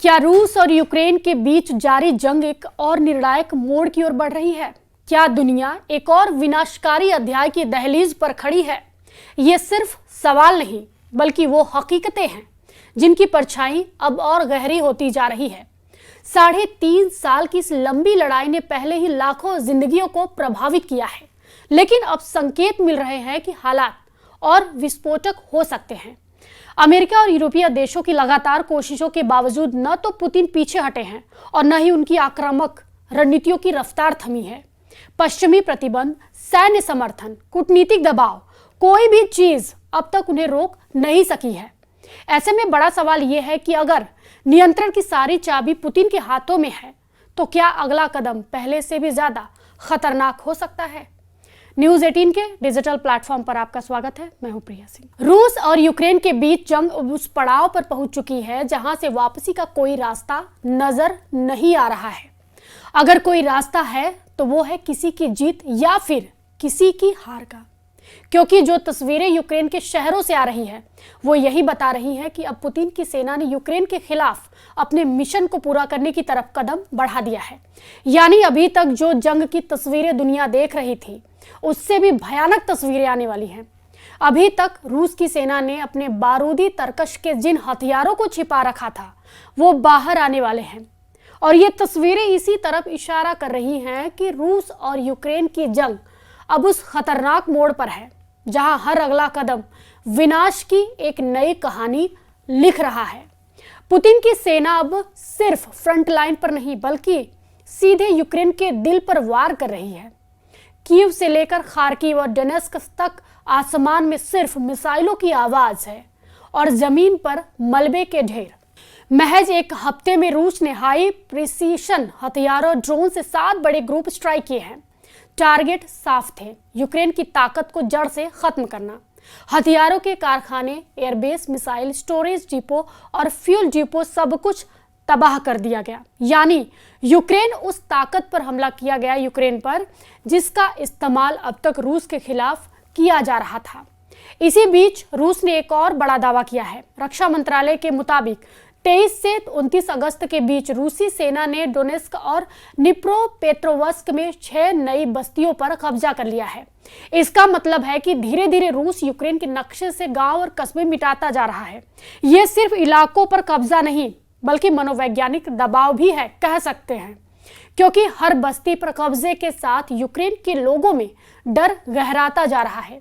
क्या रूस और यूक्रेन के बीच जारी जंग एक और निर्णायक मोड़ की ओर बढ़ रही है? क्या दुनिया एक और विनाशकारी अध्याय की दहलीज पर खड़ी है? ये सिर्फ सवाल नहीं, बल्कि वो हकीकतें हैं जिनकी परछाई अब और गहरी होती जा रही है। 3.5 साल की इस लंबी लड़ाई ने पहले ही लाखों जिंदगियों को प्रभावित किया है, लेकिन अब संकेत मिल रहे हैं कि हालात और विस्फोटक हो सकते हैं। अमेरिका और यूरोपीय देशों की लगातार कोशिशों के बावजूद न तो पुतिन पीछे हटे हैं और न ही उनकी आक्रामक रणनीतियों की रफ्तार थमी है। पश्चिमी प्रतिबंध, सैन्य समर्थन, कूटनीतिक दबाव, कोई भी चीज अब तक उन्हें रोक नहीं सकी है। ऐसे में बड़ा सवाल यह है कि अगर नियंत्रण की सारी चाबी पुतिन के हाथों में है, तो क्या अगला कदम पहले से भी ज्यादा खतरनाक हो सकता है? न्यूज 18 के डिजिटल प्लेटफॉर्म पर आपका स्वागत है। मैं हूं प्रिया सिंह। रूस और यूक्रेन के बीच जंग उस पड़ाव पर पहुंच चुकी है जहां से वापसी का कोई रास्ता नजर नहीं आ रहा है। अगर कोई रास्ता है तो वो है किसी की जीत या फिर किसी की हार का, क्योंकि जो तस्वीरें यूक्रेन के शहरों से आ रही है वो यही बता रही हैं कि अब पुतिन की सेना ने यूक्रेन के खिलाफ अपने मिशन को पूरा करने की तरफ कदम बढ़ा दिया है। यानी अभी तक जो जंग की तस्वीरें दुनिया देख रही थी, उससे भी भयानक तस्वीरें आने वाली हैं। अभी तक रूस की सेना ने अपने बारूदी तरकश के जिन हथियारों को छिपा रखा था वो बाहर आने वाले हैं, और ये तस्वीरें इसी तरफ इशारा कर रही हैं कि रूस और यूक्रेन की जंग अब उस खतरनाक मोड़ पर है जहां हर अगला कदम विनाश की एक नई कहानी लिख रहा है। पुतिन की सेना अब सिर्फ फ्रंट लाइन पर नहीं, बल्कि सीधे यूक्रेन के दिल पर वार कर रही है। कीव से लेकर खार्किव और डोनेत्स्क तक आसमान में सिर्फ मिसाइलों की आवाज है और जमीन पर मलबे के ढेर। महज एक हफ्ते में रूस ने हाई प्रिसीशन हथियारों और ड्रोन से 7 बड़े ग्रुप स्ट्राइक किए हैं। टारगेट साफ थे, यूक्रेन की ताकत को जड़ से खत्म करना। हथियारों के कारखाने, एयरबेस, मिसाइल स्टोरेज डिपो और फ्यूल डिपो सब कुछ तबाह कर दिया गया। यानी यूक्रेन उस ताकत पर हमला किया गया, यूक्रेन पर जिसका इस्तेमाल अब तक रूस के खिलाफ किया जा रहा था। इसी बीच रूस ने एक और बड़ा दावा किया है। रक्षा मंत्रालय के मुताबिक 23 से 29 अगस्त के बीच रूसी सेना ने डोनेत्स्क और डिनिप्रोपेट्रोव्स्क में 6 नई बस्तियों पर कब्जा कर लिया है। इसका मतलब है कि धीरे धीरे रूस यूक्रेन के नक्शे से गांव और कस्बे मिटाता जा रहा है। ये सिर्फ इलाकों पर कब्जा नहीं, बल्कि मनोवैज्ञानिक दबाव भी है, कह सकते हैं, क्योंकि हर बस्ती पर कब्जे के साथ यूक्रेन के लोगों में डर गहराता जा रहा है।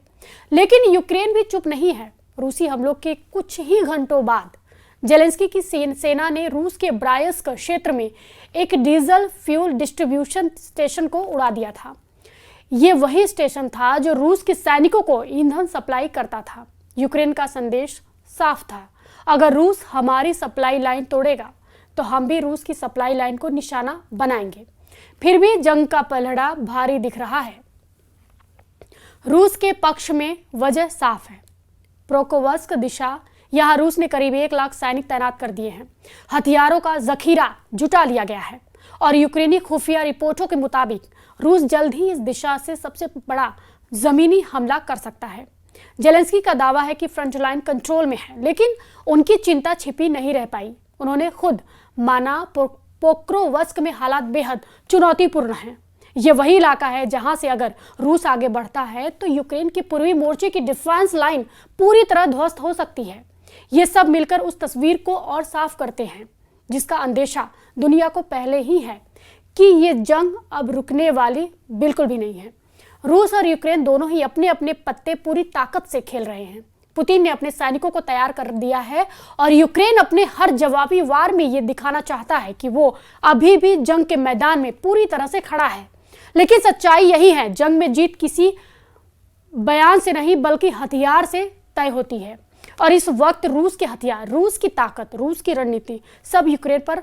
लेकिन यूक्रेन भी चुप नहीं है। रूसी हमलों के कुछ ही घंटों बाद जेलेंस्की की सेना ने रूस के ब्रायस्क क्षेत्र में एक डीजल फ्यूल डिस्ट्रीब्यूशन स्टेशन को उड़ा दिया था। ये वही स्टेशन था जो रूस के सैनिकों को ईंधन सप्लाई करता था। यूक्रेन का संदेश साफ था, अगर रूस हमारी सप्लाई लाइन तोड़ेगा तो हम भी रूस की सप्लाई लाइन को निशाना बनाएंगे। फिर भी जंग का पलड़ा भारी दिख रहा है। रूस के पक्ष में वजह साफ है। पोक्रोव्स्क दिशा, यहां रूस ने करीब 1 लाख सैनिक तैनात कर दिए हैं। हथियारों का जखीरा जुटा लिया गया है और यूक्रेनी खुफिया रिपोर्टों के मुताबिक रूस जल्द ही इस दिशा से सबसे बड़ा जमीनी हमला कर सकता है। जेलेंस्की का दावा है कि फ्रंट लाइन कंट्रोल में है, लेकिन उनकी चिंता छिपी नहीं रह पाई। उन्होंने खुद माना पोक्रोव्स्क में हालात बेहद चुनौतीपूर्ण हैं। ये वही इलाका है जहां से अगर रूस आगे बढ़ता है तो यूक्रेन के पूर्वी मोर्चे की डिफेंस लाइन पूरी तरह ध्वस्त हो सकती है। ये सब मिलकर उस तस्वीर को और साफ करते हैं जिसका अंदेशा दुनिया को पहले ही है कि ये जंग अब रुकने वाली बिल्कुल भी नहीं है। रूस और यूक्रेन दोनों ही अपने अपने पत्ते पूरी ताकत से खेल रहे हैं। पुतिन ने अपने सैनिकों को तैयार कर दिया है और यूक्रेन अपने हर जवाबी वार में ये दिखाना चाहता है कि वो अभी भी जंग के मैदान में पूरी तरह से खड़ा है। लेकिन सच्चाई यही है, जंग में जीत किसी बयान से नहीं बल्कि हथियार से तय होती है। और इस वक्त रूस के हथियार, रूस की ताकत, रूस की रणनीति सब यूक्रेन पर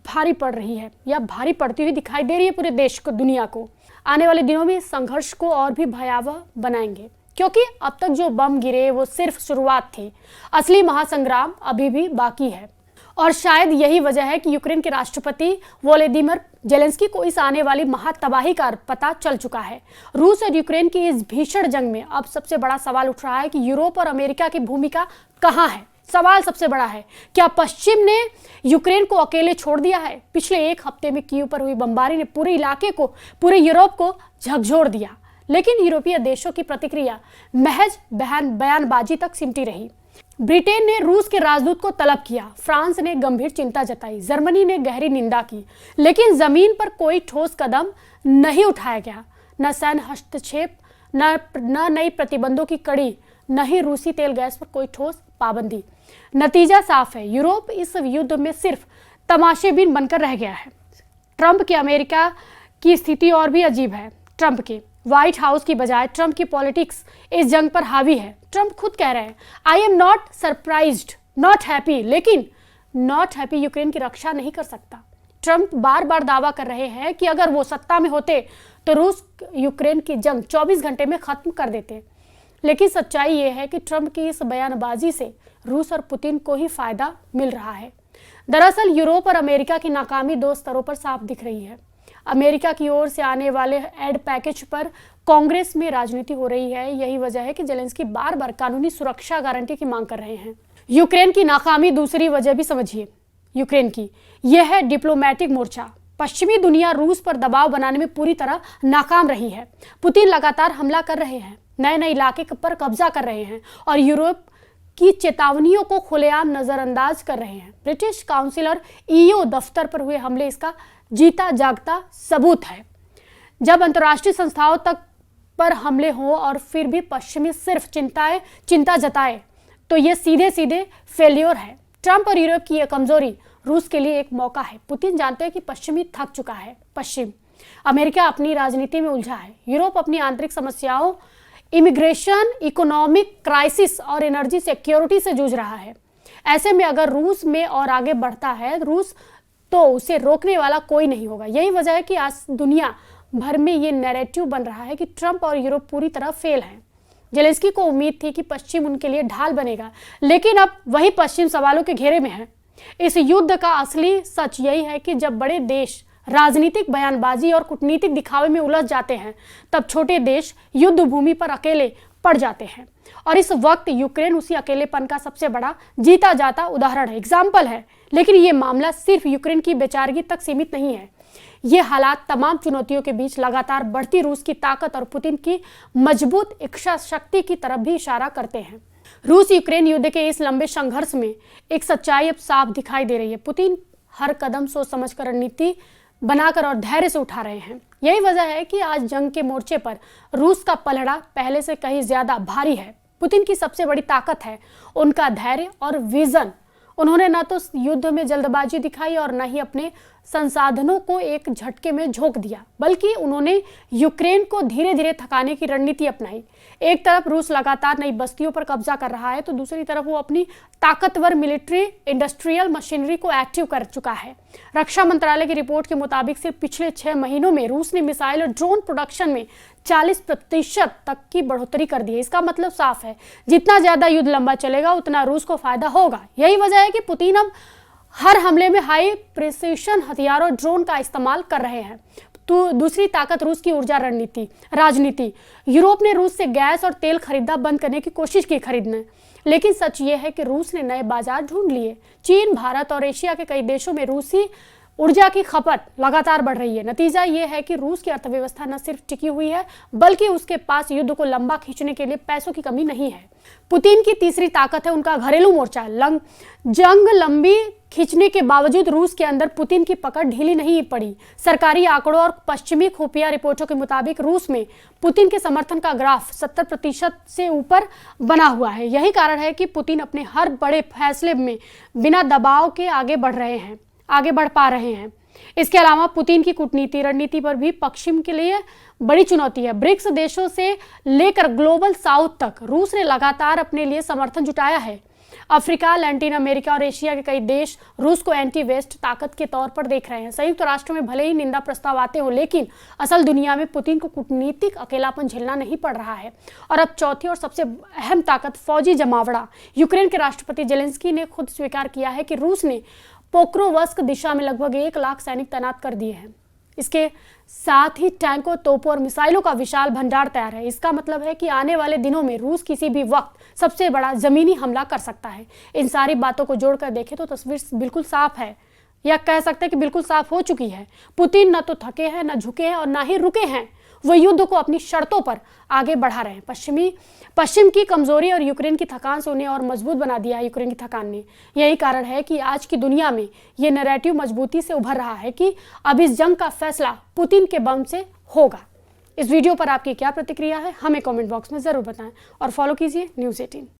भारी पड़ रही है या भारी पड़ती हुई दिखाई दे रही है पूरे देश को, दुनिया को। आने वाले दिनों में संघर्ष को और भी भयावह बनाएंगे, क्योंकि अब तक जो बम गिरे वो सिर्फ शुरुआत थी। असली महासंग्राम अभी भी बाकी है। और शायद यही वजह है कि यूक्रेन के राष्ट्रपति वोलोदिमीर जेलेंस्की को इस आने वाली महातबाही का पता चल चुका है। रूस और यूक्रेन की इस भीषण जंग में अब सबसे बड़ा सवाल उठ रहा है कि यूरोप और अमेरिका की भूमिका कहां है। सवाल सबसे बड़ा है, क्या पश्चिम ने यूक्रेन को अकेले छोड़ दिया है? पिछले एक हफ्ते में कीव पर हुई बमबारी ने पूरे इलाके को, पूरे यूरोप को झकझोर दिया, लेकिन यूरोपीय देशों की प्रतिक्रिया महज बयानबाजी तक सिमटी रही। ब्रिटेन ने रूस के राजदूत को तलब किया, फ्रांस ने गंभीर चिंता जताई, जर्मनी ने गहरी निंदा की, लेकिन जमीन पर कोई ठोस कदम नहीं उठाया गया। न सैन्य हस्तक्षेप, न नई प्रतिबंधों की कड़ी, न ही रूसी तेल गैस पर कोई ठोस पाबंदी। नतीजा साफ है, यूरोप इस युद्ध में सिर्फ तमाशेबीन बनकर रह गया है। ट्रंप के अमेरिका की स्थिति और भी अजीब है। ट्रंप के व्हाइट हाउस की बजाय ट्रंप की पॉलिटिक्स इस जंग पर हावी है। ट्रंप खुद कह रहे हैं, I am not surprised, not happy, लेकिन नॉट हैप्पी यूक्रेन की रक्षा नहीं कर सकता। ट्रंप बार बार दावा कर रहे हैं कि अगर वो सत्ता में होते तो रूस यूक्रेन की जंग 24 घंटे में खत्म कर देते, लेकिन सच्चाई ये है कि ट्रंप की इस बयानबाजी से रूस और पुतिन को ही फायदा मिल रहा है। दरअसल यूरोप और अमेरिका की नाकामी दो स्तरों पर साफ दिख रही है। अमेरिका की ओर से आने वाले एड पैकेज पर कांग्रेस में राजनीति हो रही है। यही वजह है कि जेलेंस्की बार बार कानूनी सुरक्षा गारंटी की मांग कर रहे हैं। यूक्रेन की नाकामी दूसरी वजह भी समझिए। यूक्रेन की यह है डिप्लोमेटिक मोर्चा। पश्चिमी दुनिया रूस पर दबाव बनाने में पूरी तरह नाकाम रही है। पुतिन लगातार हमला कर रहे हैं, नए नए इलाके पर कब्जा कर रहे हैं और यूरोप की चेतावनियों को खुलेआम नजरअंदाज कर रहे हैं। ब्रिटिश काउंसिल और ईयू दफ्तर पर हुए हमले इसका जीता जागता सबूत है। जब अंतर्राष्ट्रीय संस्थाओं तक पर हमले हो और फिर भी पश्चिमी सिर्फ चिंता जताए तो ये सीधे सीधे फेल्योर है। ट्रंप और यूरोप की यह कमजोरी रूस के लिए एक मौका है। पुतिन जानते हैं कि पश्चिमी थक चुका है। अमेरिका अपनी राजनीति में उलझा है। यूरोप अपनी आंतरिक समस्याओं, इमिग्रेशन, इकोनॉमिक क्राइसिस और एनर्जी सिक्योरिटी से जूझ रहा है। ऐसे में अगर रूस में और आगे बढ़ता है रूस, तो उसे रोकने वाला कोई नहीं होगा। यही वजह है कि आज दुनिया भर में ये नैरेटिव बन रहा है कि ट्रंप और यूरोप पूरी तरह फेल हैं। जेलेंस्की को उम्मीद थी कि पश्चिम उनके लिए ढाल बनेगा, लेकिन अब वही पश्चिम सवालों के घेरे में है। इस युद्ध का असली सच यही है कि जब बड़े देश राजनीतिक बयानबाजी और कूटनीतिक दिखावे में उलझ जाते हैं, तब छोटे देश युद्ध भूमि पर अकेले पड़ जाते हैं। और इस वक्त यूक्रेन उसी अकेलेपन का सबसे बड़ा जीता जाता उदाहरण है, एग्जाम्पल है। लेकिन ये मामला सिर्फ यूक्रेन की बेचारगी तक सीमित नहीं है। ये हालात तमाम चुनौतियों के बीच लगातार बढ़ती रूस की ताकत और पुतिन की मजबूत इच्छा शक्ति की तरफ भी इशारा करते हैं। रूस यूक्रेन युद्ध के इस लंबे संघर्ष में एक सच्चाई अब साफ दिखाई दे रही है। पुतिन हर कदम सोच समझकर रणनीति बनाकर और धैर्य से उठा रहे हैं। यही वजह है कि आज जंग के मोर्चे पर रूस का पलड़ा पहले से कहीं ज्यादा भारी है। पुतिन की सबसे बड़ी ताकत है उनका धैर्य और विजन। उन्होंने न तो युद्ध में जल्दबाजी दिखाई और न ही अपने संसाधनों को एक झटके में झोंक दिया, बल्कि उन्होंने यूक्रेन को धीरे धीरे थकाने की रणनीति अपनाई। एक तरफ रूस लगातार नई बस्तियों पर कब्जा कर रहा है, तो दूसरी तरफ वो अपनी ताकतवर मिलिट्री इंडस्ट्रियल मशीनरी को एक्टिव कर चुका है। रक्षा मंत्रालय की रिपोर्ट के मुताबिक सिर्फ पिछले 6 महीनों में रूस ने मिसाइल और ड्रोन प्रोडक्शन में 40% तक की बढ़ोतरी कर दी है। इसका मतलब साफ है, जितना ज्यादा युद्ध लंबा चलेगा उतना रूस को फायदा होगा। यही वजह है कि पुतिन अब हर हमले में हाई प्रिसिशन हथियारों ड्रोन का इस्तेमाल कर रहे हैं। तो दूसरी ताकत रूस की ऊर्जा राजनीति। यूरोप ने रूस से गैस और तेल खरीदना बंद करने की कोशिश की खरीदने, लेकिन सच ये है कि रूस ने नए बाजार ढूंढ लिए। चीन, भारत और एशिया के कई देशों में रूसी ऊर्जा की खपत लगातार बढ़ रही है। नतीजा ये है कि रूस की अर्थव्यवस्था न सिर्फ टिकी हुई है, बल्कि उसके पास युद्ध को लंबा खींचने के लिए पैसों की कमी नहीं है। पुतिन की तीसरी ताकत है उनका घरेलू मोर्चा। जंग लंबी खींचने के बावजूद रूस के अंदर पुतिन की पकड़ ढीली नहीं पड़ी। सरकारी आंकड़ों और पश्चिमी खुफिया रिपोर्टों के मुताबिक रूस में पुतिन के समर्थन का ग्राफ 70% से ऊपर बना हुआ है। यही कारण है कि पुतिन अपने हर बड़े फैसले में बिना दबाव के आगे बढ़ पा रहे हैं। इसके अलावा पुतिन की कूटनीति रणनीति पर भी पश्चिम के लिए बड़ी चुनौती है। ब्रिक्स देशों से लेकर ग्लोबल साउथ तक रूस ने लगातार अपने लिए समर्थन जुटाया है। अफ्रीका, लैटिन अमेरिका और एशिया के कई देश रूस को एंटी वेस्ट ताकत के तौर पर देख रहे हैं। संयुक्त राष्ट्र में भले ही निंदा प्रस्ताव आते हो, लेकिन असल दुनिया में पुतिन को कूटनीतिक अकेलापन झेलना नहीं पड़ रहा है। और अब चौथी और सबसे अहम ताकत फौजी जमावड़ा। यूक्रेन के राष्ट्रपति जेलेंस्की ने खुद स्वीकार किया है कि रूस ने पोक्रोवस्क दिशा में लगभग 1 लाख सैनिक तैनात कर दिए हैं। इसके साथ ही टैंकों, तोपों और मिसाइलों का विशाल भंडार तैयार है। इसका मतलब है कि आने वाले दिनों में रूस किसी भी वक्त सबसे बड़ा जमीनी हमला कर सकता है। इन सारी बातों को जोड़कर देखें तो तस्वीर बिल्कुल साफ है, या कह सकते हैं कि बिल्कुल साफ हो चुकी है। पुतिन न तो थके हैं, न झुके हैं और न ही रुके हैं। वो युद्ध को अपनी शर्तों पर आगे बढ़ा रहे हैं। पश्चिम की कमजोरी और यूक्रेन की थकान से उन्हें और मजबूत बना दिया है। यूक्रेन की थकान ने, यही कारण है कि आज की दुनिया में ये नैरेटिव मजबूती से उभर रहा है कि अब इस जंग का फैसला पुतिन के बम से होगा। इस वीडियो पर आपकी क्या प्रतिक्रिया है, हमें कमेंट बॉक्स में जरूर बताएं और फॉलो कीजिए न्यूज़ 18।